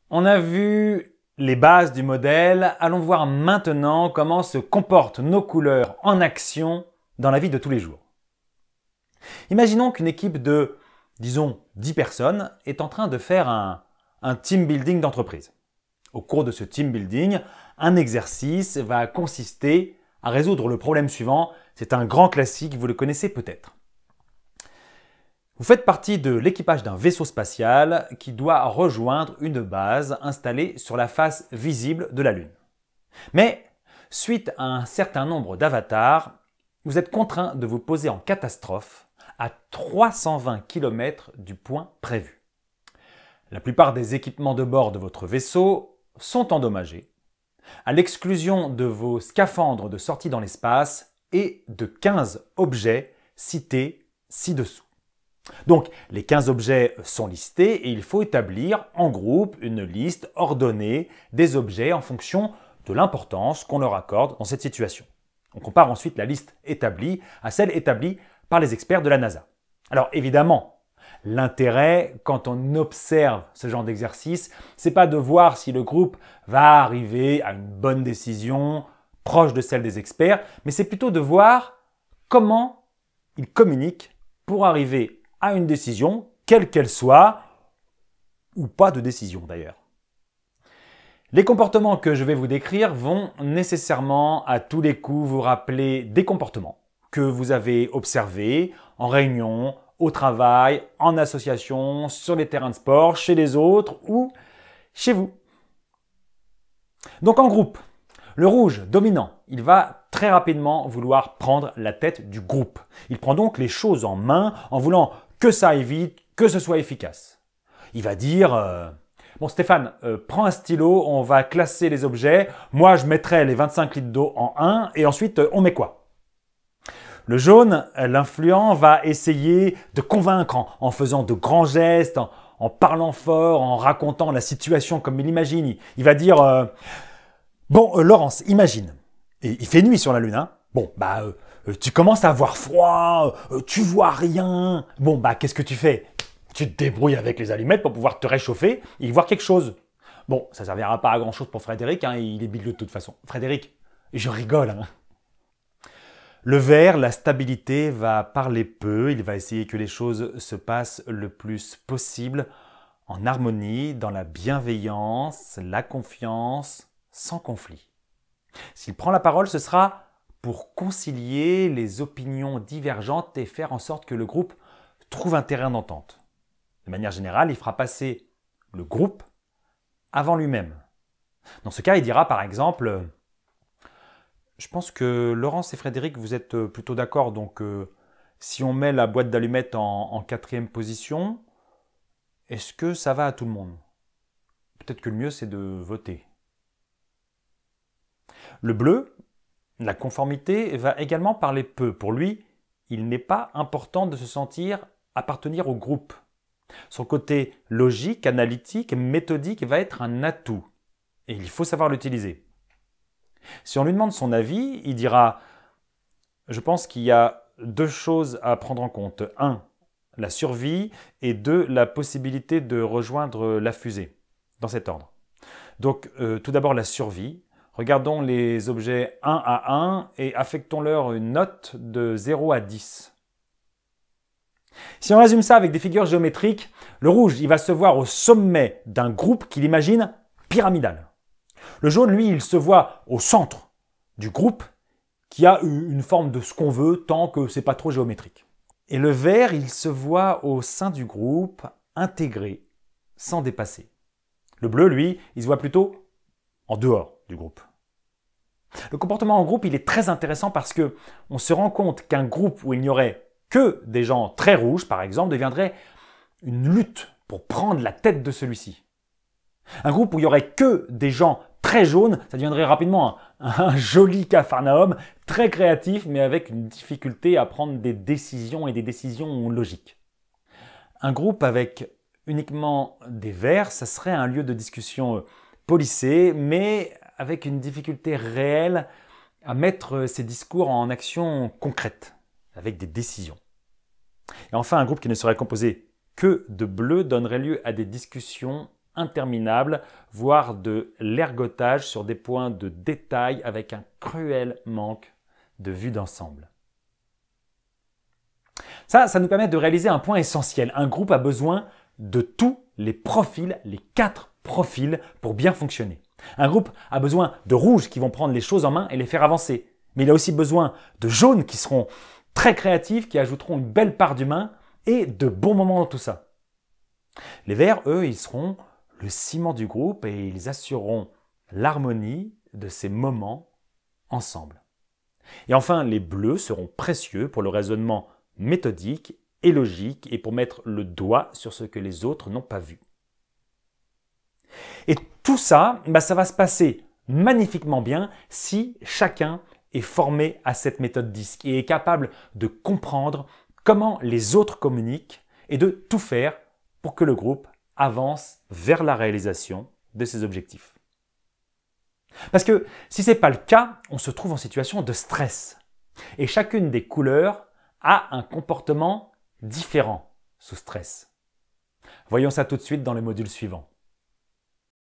On a vu les bases du modèle, allons voir maintenant comment se comportent nos couleurs en action dans la vie de tous les jours. Imaginons qu'une équipe de, disons, 10 personnes est en train de faire un team building d'entreprise. Au cours de ce team building, un exercice va consister à résoudre le problème suivant. C'est un grand classique, vous le connaissez peut-être. Vous faites partie de l'équipage d'un vaisseau spatial qui doit rejoindre une base installée sur la face visible de la Lune. Mais, suite à un certain nombre d'avatars, vous êtes contraint de vous poser en catastrophe à 320 km du point prévu. La plupart des équipements de bord de votre vaisseau sont endommagés, à l'exclusion de vos scaphandres de sortie dans l'espace et de 15 objets cités ci-dessous. Donc, les 15 objets sont listés et il faut établir en groupe une liste ordonnée des objets en fonction de l'importance qu'on leur accorde dans cette situation. On compare ensuite la liste établie à celle établie par les experts de la NASA. Alors évidemment, l'intérêt quand on observe ce genre d'exercice, c'est pas de voir si le groupe va arriver à une bonne décision proche de celle des experts, mais c'est plutôt de voir comment ils communiquent pour arriver à une décision, quelle qu'elle soit, ou pas de décision d'ailleurs. Les comportements que je vais vous décrire vont nécessairement à tous les coups vous rappeler des comportements que vous avez observés en réunion, au travail, en association, sur les terrains de sport, chez les autres ou chez vous. Donc en groupe, le rouge dominant, il va très rapidement vouloir prendre la tête du groupe. Il prend donc les choses en main en voulant que ça aille vite, que ce soit efficace. Il va dire bon Stéphane, prends un stylo, on va classer les objets. Moi, je mettrai les 25 litres d'eau en 1 et ensuite, on met quoi? Le jaune, l'influent, va essayer de convaincre en faisant de grands gestes, en parlant fort, en racontant la situation comme il l'imagine. Il va dire bon, Laurence, imagine. Et il fait nuit sur la Lune, hein. Bon, tu commences à avoir froid, tu vois rien. Bon, qu'est-ce que tu fais? Tu te débrouilles avec les allumettes pour pouvoir te réchauffer et y voir quelque chose. Bon, ça ne servira pas à grand-chose pour Frédéric, hein, il est bideux de toute façon. Frédéric, je rigole. Hein. Le vert, la stabilité, va parler peu. Il va essayer que les choses se passent le plus possible en harmonie, dans la bienveillance, la confiance, sans conflit. S'il prend la parole, ce sera pour concilier les opinions divergentes et faire en sorte que le groupe trouve un terrain d'entente. De manière générale, il fera passer le groupe avant lui-même. Dans ce cas, il dira par exemple « Je pense que Laurence et Frédéric, vous êtes plutôt d'accord, donc si on met la boîte d'allumettes en 4e position, est-ce que ça va à tout le monde? Peut-être que le mieux, c'est de voter. » Le bleu, la conformité, va également parler peu. Pour lui, il n'est pas important de se sentir appartenir au groupe. Son côté logique, analytique, méthodique va être un atout. Et il faut savoir l'utiliser. Si on lui demande son avis, il dira « Je pense qu'il y a 2 choses à prendre en compte. 1, la survie et 2, la possibilité de rejoindre la fusée. » Dans cet ordre. Donc, tout d'abord la survie. Regardons les objets 1 à 1 et affectons-leur une note de 0 à 10. Si on résume ça avec des figures géométriques, le rouge, il va se voir au sommet d'un groupe qu'il imagine pyramidal. Le jaune, lui, il se voit au centre du groupe qui a une forme de ce qu'on veut tant que c'est pas trop géométrique. Et le vert, il se voit au sein du groupe, intégré, sans dépasser. Le bleu, lui, il se voit plutôt en dehors du groupe. Le comportement en groupe, il est très intéressant parce que on se rend compte qu'un groupe où il n'y aurait que des gens très rouges, par exemple, deviendrait une lutte pour prendre la tête de celui-ci. Un groupe où il n'y aurait que des gens très jaunes, ça deviendrait rapidement un joli capharnaüm, très créatif, mais avec une difficulté à prendre des décisions et des décisions logiques. Un groupe avec uniquement des verts, ça serait un lieu de discussion policé, mais avec une difficulté réelle à mettre ses discours en action concrète, avec des décisions. Et enfin, un groupe qui ne serait composé que de bleu donnerait lieu à des discussions interminables, voire de l'ergotage sur des points de détail avec un cruel manque de vue d'ensemble. Ça nous permet de réaliser un point essentiel. Un groupe a besoin de tous les profils, les 4 profils pour bien fonctionner. Un groupe a besoin de rouges qui vont prendre les choses en main et les faire avancer. Mais il a aussi besoin de jaunes qui seront très créatifs, qui ajouteront une belle part d'humain et de bons moments dans tout ça. Les verts, eux, ils seront le ciment du groupe et ils assureront l'harmonie de ces moments ensemble. Et enfin, les bleus seront précieux pour le raisonnement méthodique et logique et pour mettre le doigt sur ce que les autres n'ont pas vu. Et tout ça, ça va se passer magnifiquement bien si chacun est formé à cette méthode DISC et est capable de comprendre comment les autres communiquent et de tout faire pour que le groupe avance vers la réalisation de ses objectifs. Parce que si ce n'est pas le cas, on se trouve en situation de stress. Et chacune des couleurs a un comportement différent sous stress. Voyons ça tout de suite dans le module suivant.